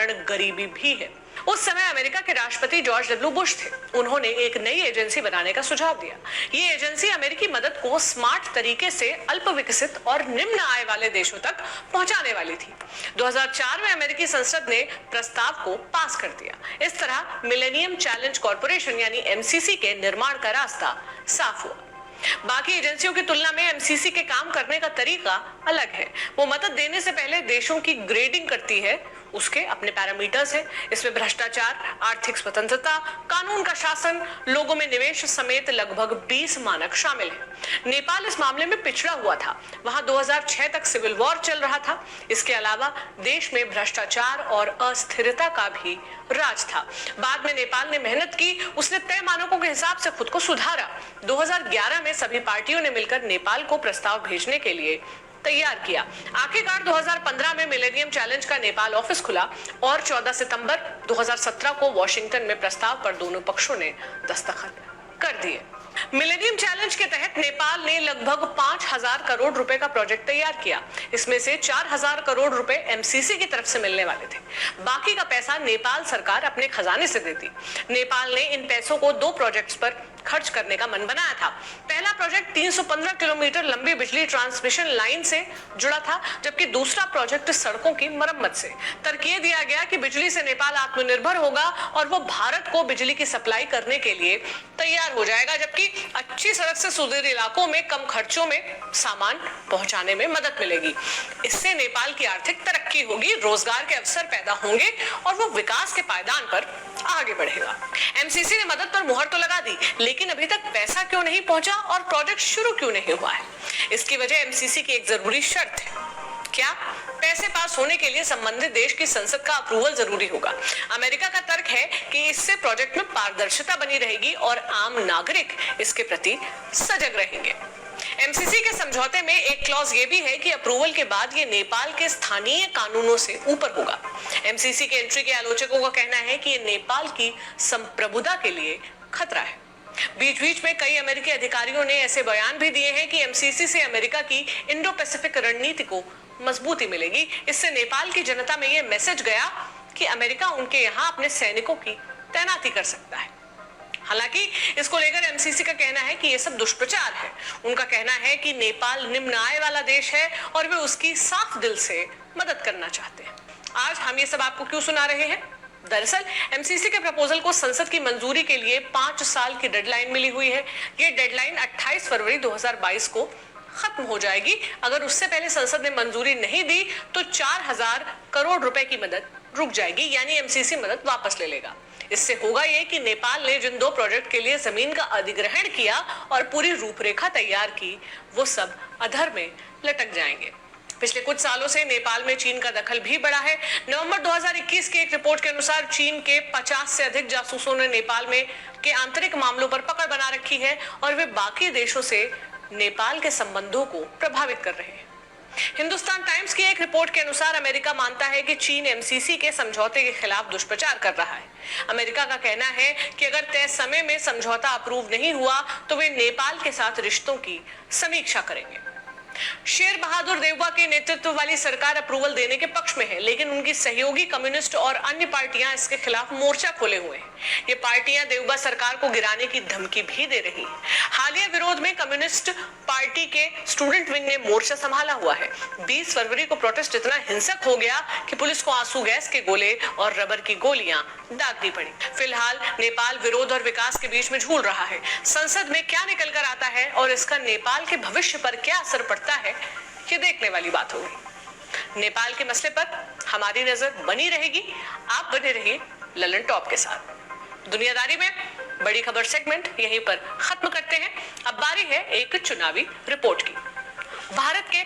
कारण गरीबी भी है। उस समय अमेरिका के राष्ट्रपति जॉर्ज डब्ल्यू बुश थे। उन्होंने एक नई एजेंसी बनाने का सुझाव दिया। ये एजेंसी अमेरिकी मदद को स्मार्ट तरीके से अल्प विकसित और निम्न आय वाले देशों तक पहुंचाने वाली थी। 2004 में अमेरिकी संसद ने प्रस्ताव को पास कर दिया। इस तरह मिलेनियम चैलेंज कॉर्पोरेशन यानी एमसीसी के निर्माण का रास्ता साफ हुआ। बाकी एजेंसियों की तुलना में एमसीसी के काम करने का तरीका अलग है। वो मदद देने से पहले देशों की ग्रेडिंग करती है, उसके अपने पैरामीटर्स है। इसमें भ्रष्टाचार, आर्थिक स्वतंत्रता, कानून का शासन, लोगों में निवेश समेत लगभग 20 मानक शामिल हैं। नेपाल इस मामले में पिछड़ा हुआ था। वहां 2006 तक सिविल वॉर चल रहा था। इसके अलावा देश में भ्रष्टाचार और अस्थिरता का भी राज था। बाद में नेपाल ने मेहनत की, उसने तय मानकों के हिसाब से खुद को सुधारा। 2011 में सभी पार्टियों ने मिलकर नेपाल को प्रस्ताव भेजने के लिए तैयार किया। आखिरकार 2015 में मिलेनियम चैलेंज का नेपाल ऑफिस खुला और 14 सितंबर 2017 को वॉशिंगटन में प्रस्ताव पर दोनों पक्षों ने दस्तखत कर दिए। मिलेनियम चैलेंज के तहत नेपाल ने लगभग 5,000 करोड़ रुपए का प्रोजेक्ट तैयार किया। इसमें से 4,000 करोड़ रुपए एमसीसी की तरफ से मिलने वाले थे। बाकी का पैसा नेपाल सरकार अपने खजाने से देती। नेपाल ने इन पैसों को 2 प्रोजेक्ट्स पर खर्च करने का मन बनाया था। पहला प्रोजेक्ट 315 किलोमीटर लंबी बिजली ट्रांसमिशन लाइन से जुड़ा था, जबकि दूसरा प्रोजेक्ट सड़कों की मरम्मत से। तरकीब दिया गया कि बिजली से नेपाल आत्मनिर्भर होगा और वो भारत को बिजली की सप्लाई करने के लिए तैयार हो जाएगा, जबकि अच्छी सड़क से सुदूर इलाकों में कम खर्चों में सामान पहुंचाने में मदद मिलेगी। इससे नेपाल की आर्थिक तरक्की होगी, रोजगार के अवसर पैदा होंगे और वो विकास के पायदान पर आगे बढ़ेगा। एमसीसी ने मदद पर मुहर तो लगा दी, लेकिन अभी तक पैसा क्यों नहीं पहुंचा और प्रोजेक्ट शुरू क्यों नहीं हुआ है? इसकी वजह एमसीसी की एक जरूरी शर्त है। क्या? पैसे पास होने के लिए संबंधित देश की संसद का अप्रूवल जरूरी होगा। अमेरिका का तर्क है कि इससे प्रोजेक्ट में पारदर्शिता बनी रहेगी और आम नागरिक इसके प्रति सजग रहेंगे। एमसीसी के समझौते में एक क्लॉज ये भी है कि अप्रूवल के बाद ये नेपाल के स्थानीय कानूनों से ऊपर होगा। एमसीसी के एंट्री के आलोचकों का कहना है कि ये नेपाल की संप्रभुता के लिए खतरा है। बीच बीच में कई अमेरिकी अधिकारियों ने ऐसे बयान भी दिए हैं कि एमसीसी से अमेरिका की इंडो पैसिफिक रणनीति को मजबूती मिलेगी। इससे नेपाल की जनता में यह मैसेज गया कि अमेरिका उनके यहाँ अपने सैनिकों की तैनाती कर सकता है। हालांकि इसको लेकर एमसीसी का कहना है कि यह सब दुष्प्रचार है। उनका कहना है कि नेपाल निम्न आय वाला देश है और वे उसकी साफ दिल से मदद करना चाहते हैं। आज हम ये सब आपको क्यों सुना रहे हैं? दरअसल एमसीसी के प्रपोजल को संसद की मंजूरी के लिए 5 साल की डेडलाइन मिली हुई है। ये डेडलाइन 28 फरवरी 2022 को खत्म हो जाएगी। अगर उससे पहले संसद ने मंजूरी नहीं दी तो 4,000 करोड़ रुपए की मदद रुक जाएगी, यानी एमसीसी मदद वापस ले लेगा। इससे होगा ये कि नेपाल ने जिन 2 प्रोजेक्ट के लिए जमीन का अधिग्रहण किया और पूरी रूपरेखा तैयार की, वो सब अधर में लटक जाएंगे। पिछले कुछ सालों से नेपाल में चीन का दखल भी बढ़ा है। नवंबर 2021 की एक रिपोर्ट के अनुसार चीन के 50 से अधिक जासूसों ने नेपाल में के आंतरिक मामलों पर पकड़ बना रखी है और वे बाकी देशों से नेपाल के संबंधों को प्रभावित कर रहे हैं। हिंदुस्तान टाइम्स की एक रिपोर्ट के अनुसार अमेरिका मानता है कि चीन एमसीसी के समझौते के खिलाफ दुष्प्रचार कर रहा है। अमेरिका का कहना है कि अगर तय समय में समझौता अप्रूव नहीं हुआ तो वे नेपाल के साथ रिश्तों की समीक्षा करेंगे। शेर बहादुर देउबा के नेतृत्व वाली सरकार अप्रूवल देने के पक्ष में है, लेकिन उनकी सहयोगी कम्युनिस्ट और अन्य पार्टियां इसके खिलाफ मोर्चा खोले हुए हैं। ये पार्टियां देउबा सरकार को गिराने की धमकी भी दे रही हैं। हालिया विरोध में कम्युनिस्ट पार्टी के स्टूडेंट विंग ने मोर्चा संभाला हुआ है। 20 फरवरी को प्रोटेस्ट इतना हिंसक हो गया कि पुलिस को आंसू गैस के गोले और रबर की गोलियां दागनी पड़ी। फिलहाल नेपाल विरोध और विकास के बीच में झूल रहा है। संसद में क्या निकल कर आता है और इसका नेपाल के भविष्य पर क्या असर पड़ता है, ये देखने वाली बात होगी। नेपाल के मसले पर हमारी नजर बनी रहेगी। आप बने रहिए ललन टॉप के साथ। दुनियादारी में बड़ी खबर सेगमेंट यहीं पर खत्म करते हैं। अब बारी है एक चुनावी रिपोर्ट की। भारत के